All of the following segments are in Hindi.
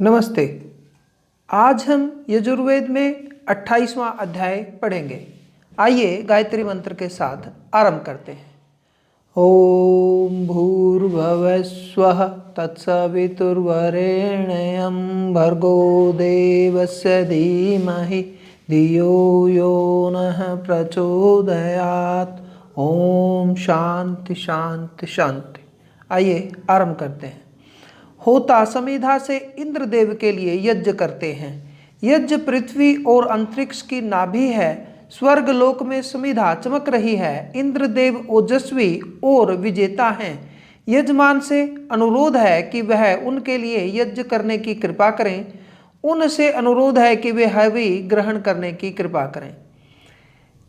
नमस्ते। आज हम यजुर्वेद में 28वां अध्याय पढ़ेंगे। आइए गायत्री मंत्र के साथ आरंभ करते हैं। ओम भूर्भुवः स्वः तत्सवितुर्वरेण्यं भर्गो देवस्य धीमहि धियो यो नः प्रचोदयात्। ओम शांति शांति शांति। आइए आरंभ करते हैं। होता समिधा से इंद्रदेव के लिए यज्ञ करते हैं। यज्ञ पृथ्वी और अंतरिक्ष की नाभि है। स्वर्ग लोक में समिधा चमक रही है। इंद्रदेव ओजस्वी और विजेता हैं। यजमान से अनुरोध है कि वह उनके लिए यज्ञ करने की कृपा करें। उनसे अनुरोध है कि वे हवि ग्रहण करने की कृपा करें।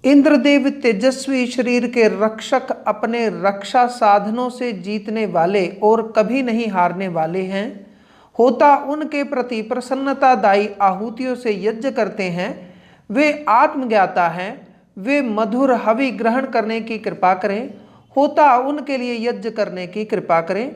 इंद्रदेव तेजस्वी शरीर के रक्षक, अपने रक्षा साधनों से जीतने वाले और कभी नहीं हारने वाले हैं। होता उनके प्रति प्रसन्नतादायी आहुतियों से यज्ञ करते हैं। वे आत्मज्ञाता हैं। वे मधुर हवि ग्रहण करने की कृपा करें। होता उनके लिए यज्ञ करने की कृपा करें।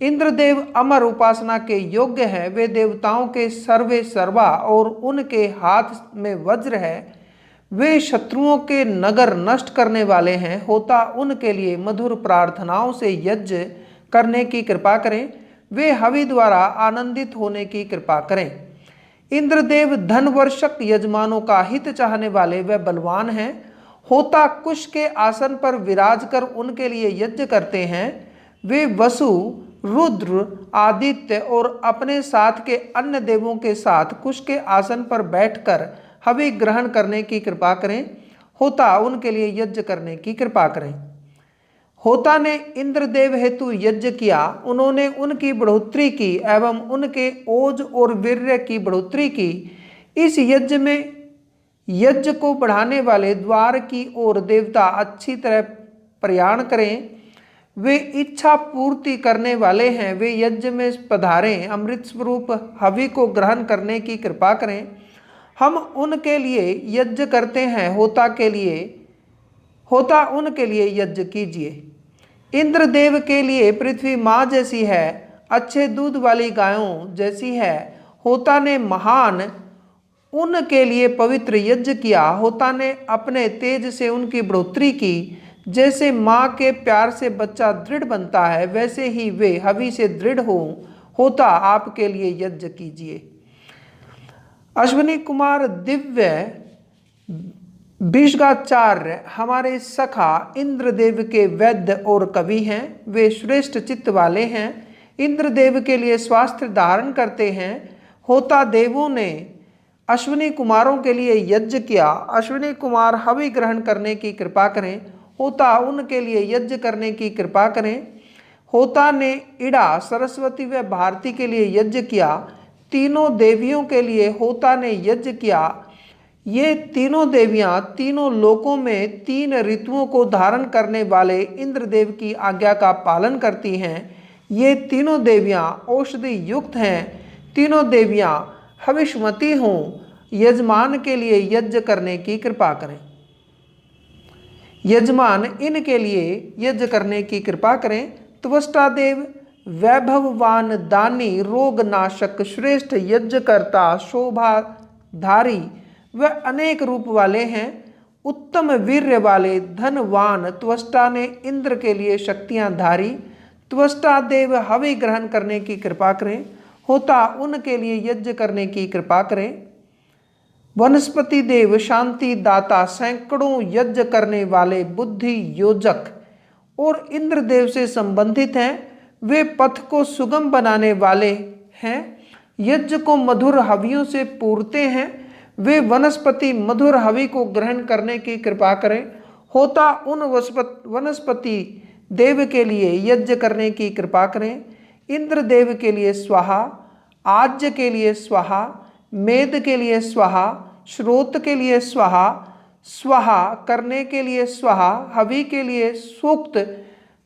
इंद्रदेव अमर उपासना के योग्य हैं। वे देवताओं के सर्वे सर्वा और उनके हाथ में वज्र है। वे शत्रुओं के नगर नष्ट करने वाले हैं। होता उनके लिए मधुर प्रार्थनाओं से यज्ञ करने की कृपा करें। वे हवि द्वारा आनंदित होने की कृपा करें। इंद्रदेव धन वर्षक, यजमानों का हित चाहने वाले व बलवान हैं। होता कुश के आसन पर विराज कर उनके लिए यज्ञ करते हैं। वे वसु, रुद्र, आदित्य और अपने साथ के अन्य देवों के साथ कुश के आसन पर बैठकर हवि ग्रहण करने की कृपा करें। होता उनके लिए यज्ञ करने की कृपा करें। होता ने इंद्रदेव हेतु यज्ञ किया। उन्होंने उनकी बढ़ोतरी की एवं उनके ओज और वीर्य की बढ़ोतरी की। इस यज्ञ में यज्ञ को बढ़ाने वाले द्वार की ओर देवता अच्छी तरह प्रयाण करें। वे इच्छा पूर्ति करने वाले हैं। वे यज्ञ में पधारें। अमृत स्वरूप हवि को ग्रहण करने की कृपा करें। हम उनके लिए यज्ञ करते हैं। होता उनके लिए यज्ञ कीजिए। इंद्रदेव के लिए पृथ्वी माँ जैसी है, अच्छे दूध वाली गायों जैसी है। होता ने महान उनके लिए पवित्र यज्ञ किया। होता ने अपने तेज से उनकी बढ़ोतरी की। जैसे माँ के प्यार से बच्चा दृढ़ बनता है, वैसे ही वे हवि से दृढ़ हो। होता आपके लिए यज्ञ कीजिए। अश्विनी कुमार दिव्य भीष्माचार्य हमारे सखा इंद्रदेव के वैद्य और कवि हैं। वे श्रेष्ठ चित्त वाले हैं। इंद्रदेव के लिए स्वास्थ्य धारण करते हैं। होता देवों ने अश्विनी कुमारों के लिए यज्ञ किया। अश्विनी कुमार हवि ग्रहण करने की कृपा करें। होता उनके लिए यज्ञ करने की कृपा करें। होता ने इड़ा, सरस्वती व भारती के लिए यज्ञ किया। तीनों देवियों के लिए होता ने यज्ञ किया। ये तीनों देवियां तीनों लोकों में तीन ऋतुओं को धारण करने वाले इंद्रदेव की आज्ञा का पालन करती हैं। ये तीनों देवियां औषधि युक्त हैं। तीनों देवियां हविष्मती हों। यजमान के लिए यज्ञ करने की कृपा करें। यजमान इनके लिए यज्ञ करने की कृपा करें। त्वष्टा देव वैभववान, दानी, रोग नाशक, श्रेष्ठ यज्ञकर्ता, शोभाधारी व अनेक रूप वाले हैं। उत्तम वीर्य वाले, धनवान त्वष्टा ने इंद्र के लिए शक्तियां धारी। त्वष्टा देव हवि ग्रहण करने की कृपा करें। होता उनके लिए यज्ञ करने की कृपा करें। वनस्पति देव शांति दाता, सैकड़ों यज्ञ करने वाले, बुद्धि योजक और इंद्रदेव से संबंधित हैं। वे पथ को सुगम बनाने वाले हैं। यज्ञ को मधुर हवियों से पूरते हैं। वे वनस्पति मधुर हवि को ग्रहण करने की कृपा करें। होता उन वनस्पति देव के लिए यज्ञ करने की कृपा करें। इंद्रदेव के लिए स्वाहा, आज्य के लिए स्वाहा, मेद के लिए स्वाहा, श्रोत के लिए स्वाहा, स्वाहा करने के लिए स्वाहा, हवि के लिए सूक्त,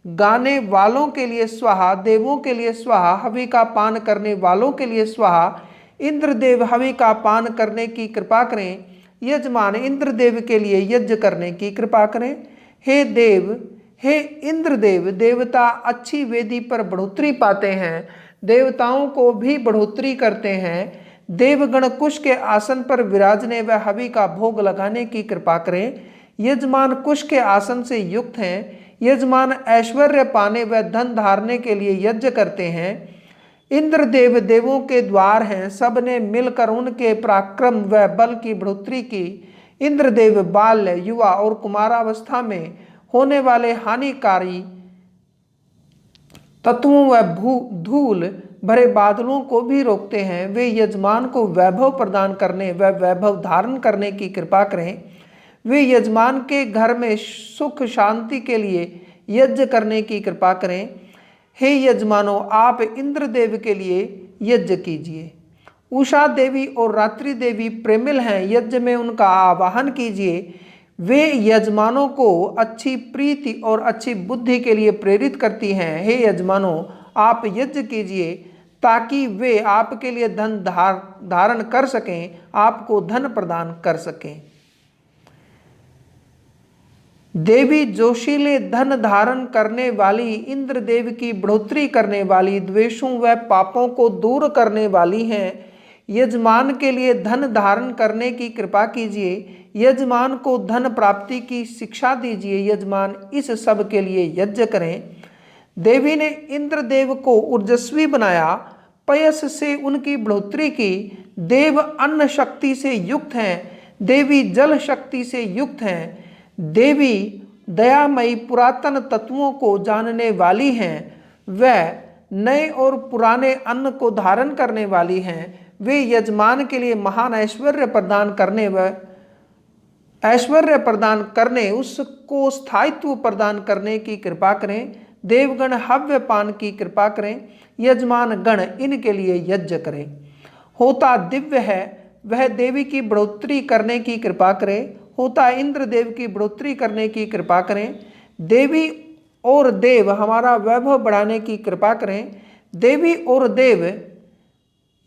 गाने वालों के लिए स्वाहा, देवों के लिए स्वाहा, हवि का पान करने वालों के लिए स्वाहा। इंद्रदेव हवि का पान करने की कृपा करें। यजमान इंद्रदेव के लिए यज्ञ करने की कृपा करें। हे देव, हे इंद्रदेव, देवता अच्छी वेदी पर बढ़ोतरी पाते हैं। देवताओं को भी बढ़ोतरी करते हैं। देवगण कुश के आसन पर विराजने व हवि का भोग लगाने की कृपा करें। यजमान कुश के आसन से युक्त हैं। यजमान ऐश्वर्य पाने व धन धारने के लिए यज्ञ करते हैं। इंद्र देव देवों के द्वार हैं, सबने मिलकर उनके पराक्रम व बल की बढ़ोतरी की। इंद्रदेव बाल्य, युवा और कुमारावस्था में होने वाले हानिकारी तत्वों व धूल भरे बादलों को भी रोकते हैं। वे यजमान को वैभव प्रदान करने व वैभव धारण करने की कृपा करें। वे यजमान के घर में सुख शांति के लिए यज्ञ करने की कृपा करें। हे यजमानों, आप इंद्रदेव के लिए यज्ञ कीजिए। उषा देवी और रात्रि देवी प्रेमिल हैं, यज्ञ में उनका आवाहन कीजिए। वे यजमानों को अच्छी प्रीति और अच्छी बुद्धि के लिए प्रेरित करती हैं। हे यजमानों, आप यज्ञ कीजिए ताकि वे आपके लिए धन धारण कर सकें, आपको धन प्रदान कर सकें। देवी जोशीले धन धारण करने वाली, इंद्रदेव की बढ़ोतरी करने वाली, द्वेषों व पापों को दूर करने वाली हैं। यजमान के लिए धन धारण करने की कृपा कीजिए। यजमान को धन प्राप्ति की शिक्षा दीजिए। यजमान इस सब के लिए यज्ञ करें। देवी ने इंद्रदेव को ऊर्जस्वी बनाया, पयस से उनकी बढ़ोतरी की। देव अन्न शक्ति से युक्त हैं, देवी जल शक्ति से युक्त हैं। देवी दयामयी पुरातन तत्वों को जानने वाली हैं। वह नए और पुराने अन्न को धारण करने वाली हैं। वे यजमान के लिए महान ऐश्वर्य प्रदान करने उसको स्थायित्व प्रदान करने की कृपा करें। देवगण हव्य पान की कृपा करें। यजमान गण इनके लिए यज्ञ करें। होता दिव्य है, वह देवी की बढ़ोतरी करने की कृपा करे। होता इंद्रदेव की बढ़ोतरी करने की कृपा करें। देवी और देव हमारा वैभव बढ़ाने की कृपा करें। देवी और देव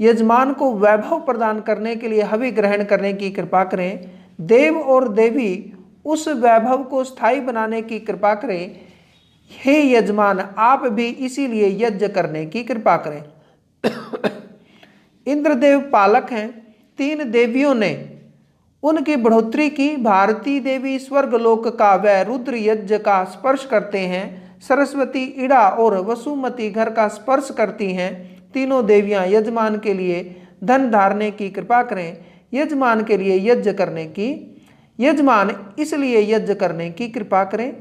यजमान को वैभव प्रदान करने के लिए हवि ग्रहण करने की कृपा करें। देव और देवी उस वैभव को स्थायी बनाने की कृपा करें। हे यजमान, आप भी इसीलिए यज्ञ करने की कृपा करें। इंद्रदेव पालक हैं। 3 देवियों ने उनकी बढ़ोतरी की। भारती देवी स्वर्गलोक का व रुद्र यज्ञ का स्पर्श करते हैं। सरस्वती इड़ा और वसुमती घर का स्पर्श करती हैं। तीनों देवियां यजमान के लिए धन धारने की कृपा करें। यजमान के लिए यज्ञ करने की, यजमान इसलिए यज्ञ करने की कृपा करें।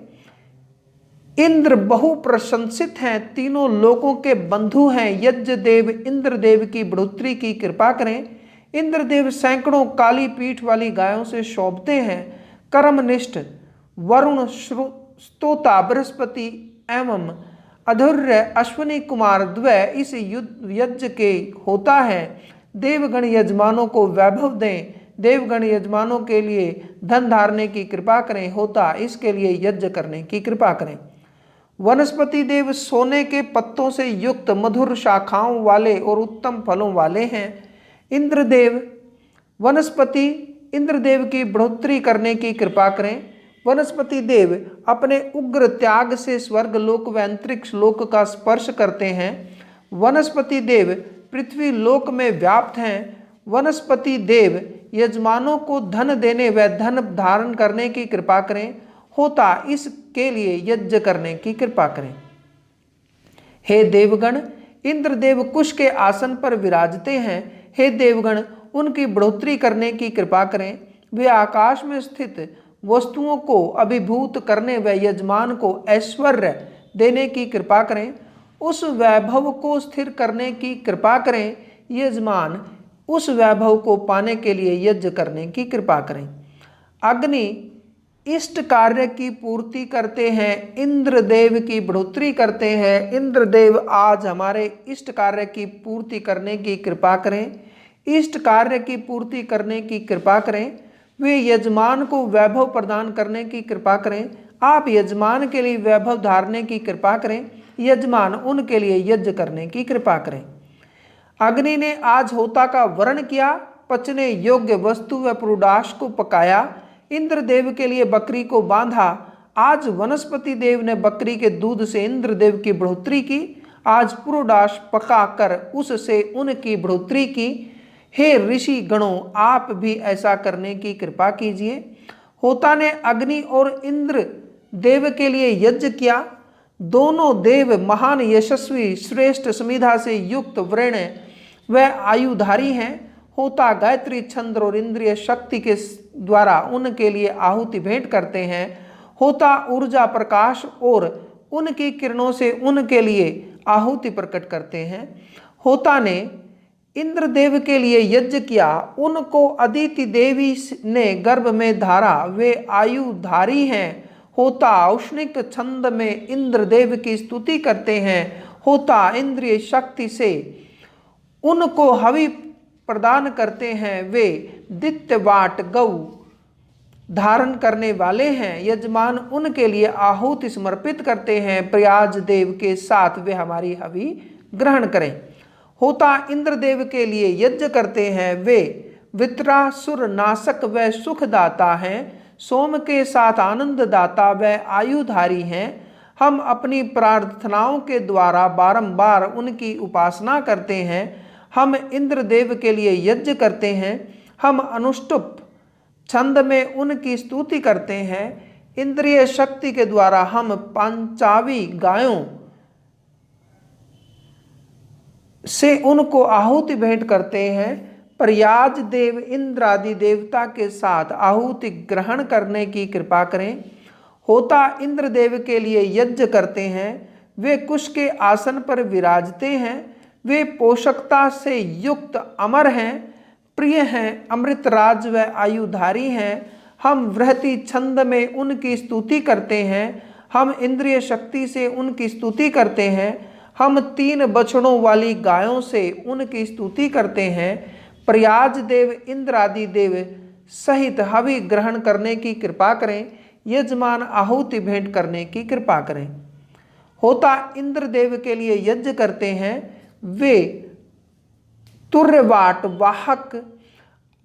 इंद्र बहु प्रशंसित हैं, तीनों लोकों के बंधु हैं। यज्ञ देव इंद्रदेव की बढ़ोतरी की कृपा करें। इंद्रदेव सैकड़ों काली पीठ वाली गायों से शोभते हैं। कर्मनिष्ठ वरुण, स्तोता बृहस्पति एवं अधुर्य अश्विनी कुमार द्वय इस यज्ञ के होता है। देवगण यजमानों को वैभव दें। देवगण यजमानों के लिए धन धारने की कृपा करें। होता इसके लिए यज्ञ करने की कृपा करें। वनस्पति देव सोने के पत्तों से युक्त, मधुर शाखाओं वाले और उत्तम फलों वाले हैं। वनस्पति इंद्रदेव की बढ़ोतरी करने की कृपा करें। वनस्पति देव अपने उग्र त्याग से स्वर्ग लोक व अंतरिक्ष लोक का स्पर्श करते हैं। वनस्पति देव पृथ्वी लोक में व्याप्त हैं। वनस्पति देव यजमानों को धन देने व धन धारण करने की कृपा करें। होता इसके लिए यज्ञ करने की कृपा करें। हे देवगण, इंद्रदेव कुश के आसन पर विराजते हैं। हे देवगण, उनकी बढ़ोतरी करने की कृपा करें। वे आकाश में स्थित वस्तुओं को अभिभूत करने व यजमान को ऐश्वर्य देने की कृपा करें। उस वैभव को स्थिर करने की कृपा करें। यजमान उस वैभव को पाने के लिए यज्ञ करने की कृपा करें। अग्नि इष्ट कार्य की पूर्ति करते हैं, इंद्रदेव की बढ़ोतरी करते हैं। इंद्रदेव आज हमारे इष्ट कार्य की पूर्ति करने की कृपा करें। इष्ट कार्य की पूर्ति करने की कृपा करें। वे यजमान को वैभव प्रदान करने की कृपा करें। आप यजमान के लिए वैभव धारने की कृपा करें। यजमान उनके लिए यज्ञ करने की कृपा करें। अग्नि ने आज होता का वर्ण किया, पचने योग्य वस्तु व पुरुडाश को पकाया। इंद्रदेव के लिए बकरी को बांधा। आज वनस्पति देव ने बकरी के दूध से इंद्रदेव की बढ़ोतरी की। आज पुरोडाश पकाकर उससे उनकी बढ़ोतरी की। हे ऋषि गणों, आप भी ऐसा करने की कृपा कीजिए। होता ने अग्नि और इंद्र देव के लिए यज्ञ किया। दोनों देव महान, यशस्वी, श्रेष्ठ समिधा से युक्त, वर्ण व आयुधारी हैं। होता गायत्री छंद और इंद्रिय शक्ति के द्वारा उनके लिए आहुति भेंट करते हैं। होता ऊर्जा, प्रकाश और उनकी किरणों से उनके लिए आहुति प्रकट करते हैं। होता ने इंद्रदेव के लिए यज्ञ किया। उनको अदिति देवी ने गर्भ में धारा, वे आयुधारी हैं। होता औष्णिक छंद में इंद्रदेव की स्तुति करते हैं। होता इंद्रिय शक्ति से उनको हवि प्रदान करते हैं। वे दित्यवाट गौ धारण करने वाले हैं। यजमान उनके लिए आहुति समर्पित करते हैं। प्रयाज देव के साथ वे हमारी हवि ग्रहण करें। होता इंद्रदेव के लिए यज्ञ करते हैं। वे वित्रासुर नाशक व सुखदाता हैं। सोम के साथ आनंद दाता व आयुधारी हैं। हम अपनी प्रार्थनाओं के द्वारा बारंबार उनकी उपासना करते हैं। हम इंद्रदेव के लिए यज्ञ करते हैं। हम अनुष्टुप छंद में उनकी स्तुति करते हैं। इंद्रिय शक्ति के द्वारा हम पंचावी गायों से उनको आहुति भेंट करते हैं। प्रयाज देव इंद्र आदि देवता के साथ आहुति ग्रहण करने की कृपा करें। होता इंद्रदेव के लिए यज्ञ करते हैं। वे कुश के आसन पर विराजते हैं। वे पोषकता से युक्त अमर हैं, प्रिय हैं, अमृतराज व आयुधारी हैं। हम वृहति छंद में उनकी स्तुति करते हैं। हम इंद्रिय शक्ति से उनकी स्तुति करते हैं। हम 3 बछड़ों वाली गायों से उनकी स्तुति करते हैं। प्रयाज देव इंद्र आदि देव सहित हवि ग्रहण करने की कृपा करें। यजमान आहुति भेंट करने की कृपा करें। होता इंद्रदेव के लिए यज्ञ करते हैं। वे तुर्यवाट वाहक,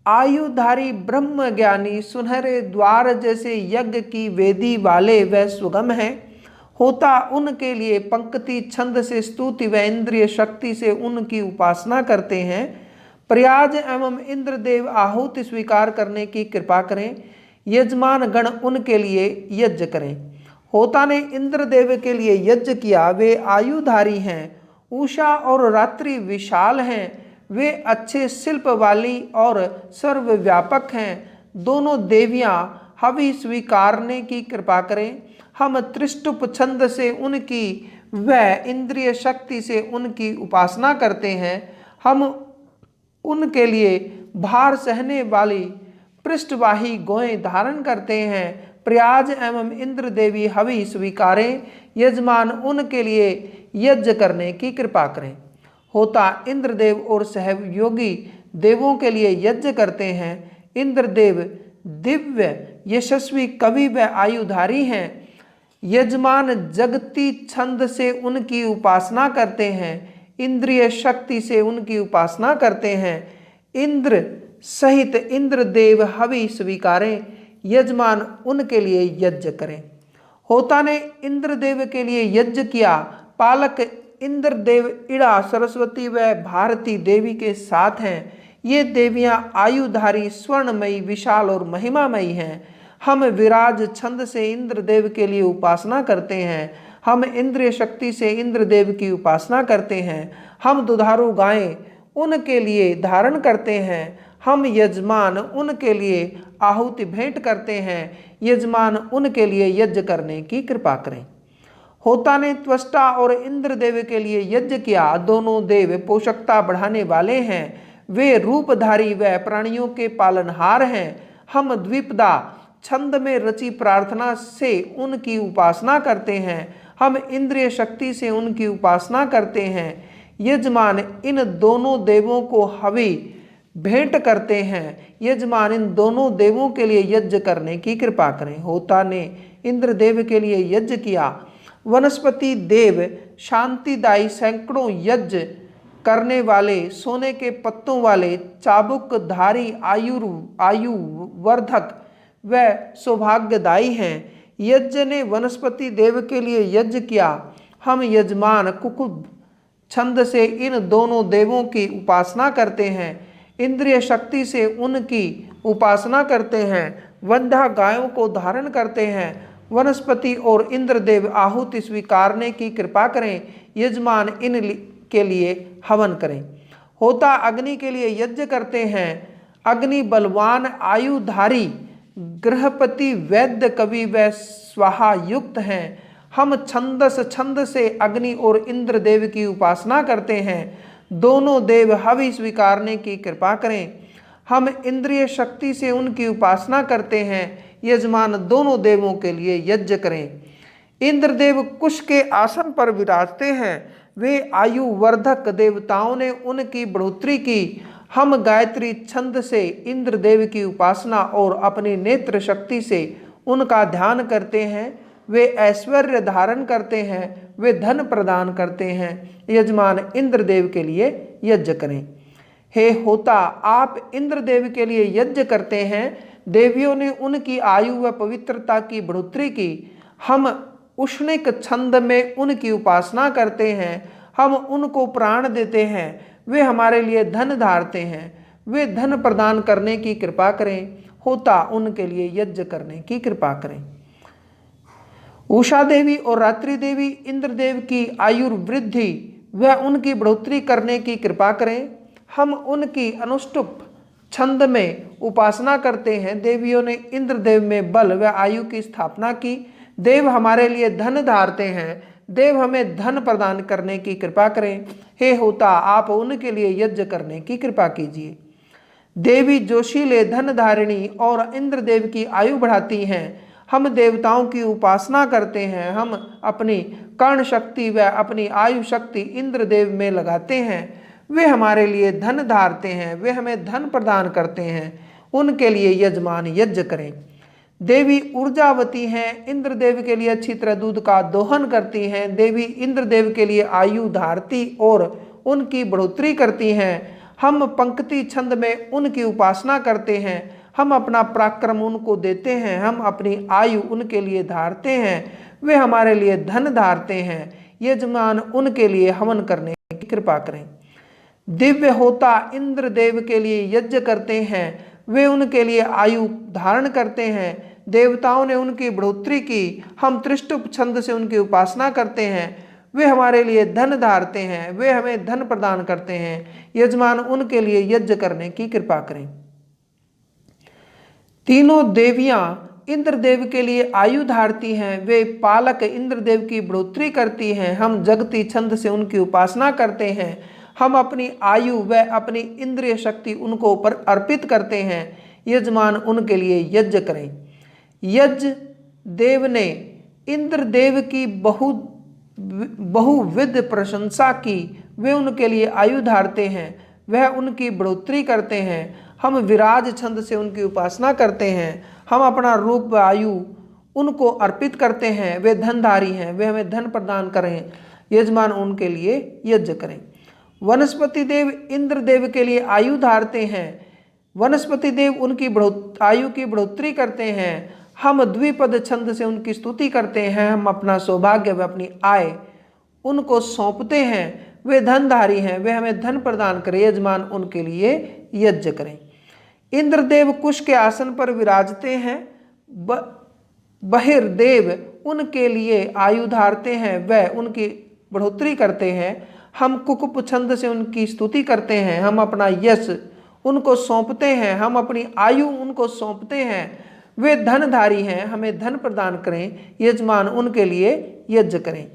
आयुधारी, ब्रह्म ज्ञानी, सुनहरे द्वार जैसे यज्ञ की वेदी वाले व सुगम हैं। होता उनके लिए पंक्ति छंद से स्तुति व इंद्रिय शक्ति से उनकी उपासना करते हैं। प्रयाज एवं इंद्रदेव आहुति स्वीकार करने की कृपा करें। यजमान गण उनके लिए यज्ञ करें। होता ने इंद्रदेव के लिए यज्ञ किया। वे आयुधारी हैं। उषा और रात्रि विशाल हैं। वे अच्छे शिल्प वाली और सर्वव्यापक हैं। दोनों देवियां हवि स्वीकारने की कृपा करें। हम त्रिष्टुप छंद से उनकी व इंद्रिय शक्ति से उनकी उपासना करते हैं। हम उनके लिए भार सहने वाली पृष्ठवाही गोएं धारण करते हैं। प्रयाज एवं इंद्र देवी हवि स्वीकारें। यजमान उनके लिए यज्ञ करने की कृपा करें। होता इंद्रदेव और सहयोगी देवों के लिए यज्ञ करते हैं। इंद्रदेव दिव्य, यशस्वी, कवि व आयुधारी हैं। यजमान जगती छंद से उनकी उपासना करते हैं। इंद्रिय शक्ति से उनकी उपासना करते हैं। इंद्र सहित इंद्रदेव हवि स्वीकारें। यजमान उनके लिए यज्ञ करें। होता ने इंद्रदेव के लिए यज्ञ किया। पालक इंद्रदेव इड़ा, सरस्वती व भारती देवी के साथ हैं। ये देवियां आयुधारी, स्वर्णमयी, विशाल और महिमामयी हैं। हम विराज छंद से इंद्रदेव के लिए उपासना करते हैं। हम इंद्रिय शक्ति से इंद्रदेव की उपासना करते हैं। हम दुधारू गायें उनके लिए धारण करते हैं। हम यजमान उनके लिए आहुति भेंट करते हैं। यजमान उनके लिए यज्ञ करने की कृपा करें। होता ने त्वष्टा और इंद्रदेव के लिए यज्ञ किया। दोनों देव पोषकता बढ़ाने वाले हैं। वे रूपधारी व प्राणियों के पालनहार हैं। हम द्विपदा छंद में रची प्रार्थना से उनकी उपासना करते हैं। हम इंद्रिय शक्ति से उनकी उपासना करते हैं। यजमान इन दोनों देवों को हवि भेंट करते हैं। यजमान इन दोनों देवों के लिए यज्ञ करने की कृपा करें। होता ने इंद्रदेव के लिए यज्ञ किया। वनस्पति देव शांतिदायी, सैकड़ों यज्ञ करने वाले, सोने के पत्तों वाले, चाबुकधारी, आयुवर्धक व सौभाग्यदायी हैं। यज्ञ ने वनस्पति देव के लिए यज्ञ किया। हम यजमान कुकुब छंद से इन दोनों देवों की उपासना करते हैं, इंद्रिय शक्ति से उनकी उपासना करते हैं, वंध्या गायों को धारण करते हैं, वनस्पति और इंद्रदेव आहुति स्वीकारने की कृपा करें, यजमान इन के लिए हवन करें। होता अग्नि के लिए यज्ञ करते हैं, अग्नि बलवान आयुधारी गृहपति वैद्य कवि व स्वाहा युक्त हैं। हम छंद से अग्नि और इंद्रदेव की उपासना करते हैं, दोनों देव हवि स्वीकारने की कृपा करें। हम इंद्रिय शक्ति से उनकी उपासना करते हैं, यजमान दोनों देवों के लिए यज्ञ करें। इंद्रदेव कुश के आसन पर विराजते हैं, वे आयु वर्धक, देवताओं ने उनकी बढ़ोतरी की। हम गायत्री छंद से इंद्रदेव की उपासना और अपनी नेत्र शक्ति से उनका ध्यान करते हैं, वे ऐश्वर्य धारण करते हैं, वे धन प्रदान करते हैं, यजमान इंद्रदेव के लिए यज्ञ करें। हे होता, आप इंद्रदेव के लिए यज्ञ करते हैं, देवियों ने उनकी आयु व पवित्रता की बढ़ोतरी की। हम उष्णिक छंद में उनकी उपासना करते हैं, हम उनको प्राण देते हैं, वे हमारे लिए धन धारते हैं, वे धन प्रदान करने की कृपा करें। होता उनके लिए यज्ञ करने की कृपा करें। उषा देवी और रात्रि देवी इंद्रदेव की आयुर्वृद्धि व उनकी बढ़ोतरी करने की कृपा करें। हम उनकी अनुष्टुप छंद में उपासना करते हैं, देवियों ने इंद्रदेव में बल व आयु की स्थापना की। देव हमारे लिए धन धारते हैं, देव हमें धन प्रदान करने की कृपा करें। हे होता, आप उनके लिए यज्ञ करने की कृपा कीजिए। देवी जोशीले धन धारिणी और इंद्रदेव की आयु बढ़ाती हैं। हम देवताओं की उपासना करते हैं, हम अपनी कर्ण शक्ति व अपनी आयु शक्ति इंद्रदेव में लगाते हैं, वे हमारे लिए धन धारते हैं, वे हमें धन प्रदान करते हैं, उनके लिए यजमान यज्ञ करें। देवी ऊर्जावती हैं, इंद्रदेव के लिए अच्छी तरह दूध का दोहन करती हैं। देवी इंद्रदेव के लिए आयु धारती और उनकी बढ़ोतरी करती हैं। हम पंक्ति छंद में उनकी उपासना करते हैं, हम अपना पराक्रम उनको देते हैं, हम अपनी आयु उनके लिए धारते हैं, वे हमारे लिए धन धारते हैं, यजमान उनके लिए हवन करने की कृपा करें। दिव्य होता इंद्रदेव के लिए यज्ञ करते हैं, वे उनके लिए आयु धारण करते हैं, देवताओं ने उनकी बढ़ोतरी की। हम त्रिष्टुप छंद से उनकी उपासना करते हैं, वे हमारे लिए धन धारते हैं, वे हमें धन प्रदान करते हैं, यजमान उनके लिए यज्ञ करने की कृपा करें। तीनों देवियां इंद्रदेव के लिए आयु धारती हैं, वे पालक इंद्रदेव की बढ़ोतरी करती हैं। हम जगती छंद से उनकी उपासना करते हैं, हम अपनी आयु व अपनी इंद्रिय शक्ति उनको ऊपर अर्पित करते हैं, यजमान उनके लिए यज्ञ करें। यज्ञ देव ने इंद्रदेव की बहुविध प्रशंसा की, वे उनके लिए आयु धारते हैं, वह उनकी बढ़ोतरी करते हैं। हम विराज छंद से उनकी उपासना करते हैं, हम अपना रूप व आयु उनको अर्पित करते हैं, वे धनधारी हैं, वे हमें धन प्रदान करें, यजमान उनके लिए यज्ञ करें। वनस्पति देव इंद्रदेव के लिए आयु धारते हैं, वनस्पति देव उनकी आयु की बढ़ोतरी करते हैं। हम द्विपद छंद से उनकी स्तुति करते हैं, हम अपना सौभाग्य व अपनी आय उनको सौंपते हैं, वे धनधारी हैं, वे हमें धन प्रदान करें, यजमान उनके लिए यज्ञ करें। इंद्रदेव कुश के आसन पर विराजते हैं, बहिर्देव उनके लिए आयु धारते हैं, वह उनकी बढ़ोतरी करते हैं। हम कुकुप छंद से उनकी स्तुति करते हैं, हम अपना यश उनको सौंपते हैं, हम अपनी आयु उनको सौंपते हैं, वे धनधारी हैं, हमें धन प्रदान करें, यजमान उनके लिए यज्ञ करें।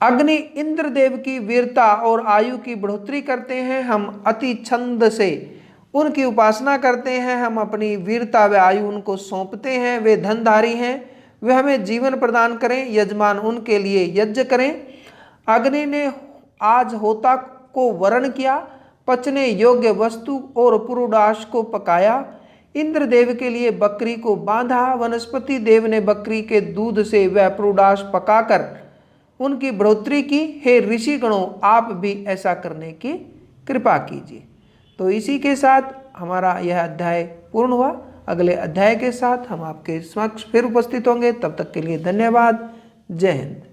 अग्नि इंद्रदेव की वीरता और आयु की बढ़ोतरी करते हैं, हम अति छंद से उनकी उपासना करते हैं, हम अपनी वीरता व आयु उनको सौंपते हैं, वे धनधारी हैं, वे हमें जीवन प्रदान करें, यजमान उनके लिए यज्ञ करें। अग्नि ने आज होता को वरण किया, पचने योग्य वस्तु और पुरुडाश को पकाया। इंद्रदेव के लिए बकरी को बांधा, वनस्पति देव ने बकरी के दूध से वह पुरुडाश पकाकर उनकी बढ़ोतरी की। हे ऋषि गणों, आप भी ऐसा करने की कृपा कीजिए। तो इसी के साथ हमारा यह अध्याय पूर्ण हुआ। अगले अध्याय के साथ हम आपके समक्ष फिर उपस्थित होंगे, तब तक के लिए धन्यवाद। जय हिंद।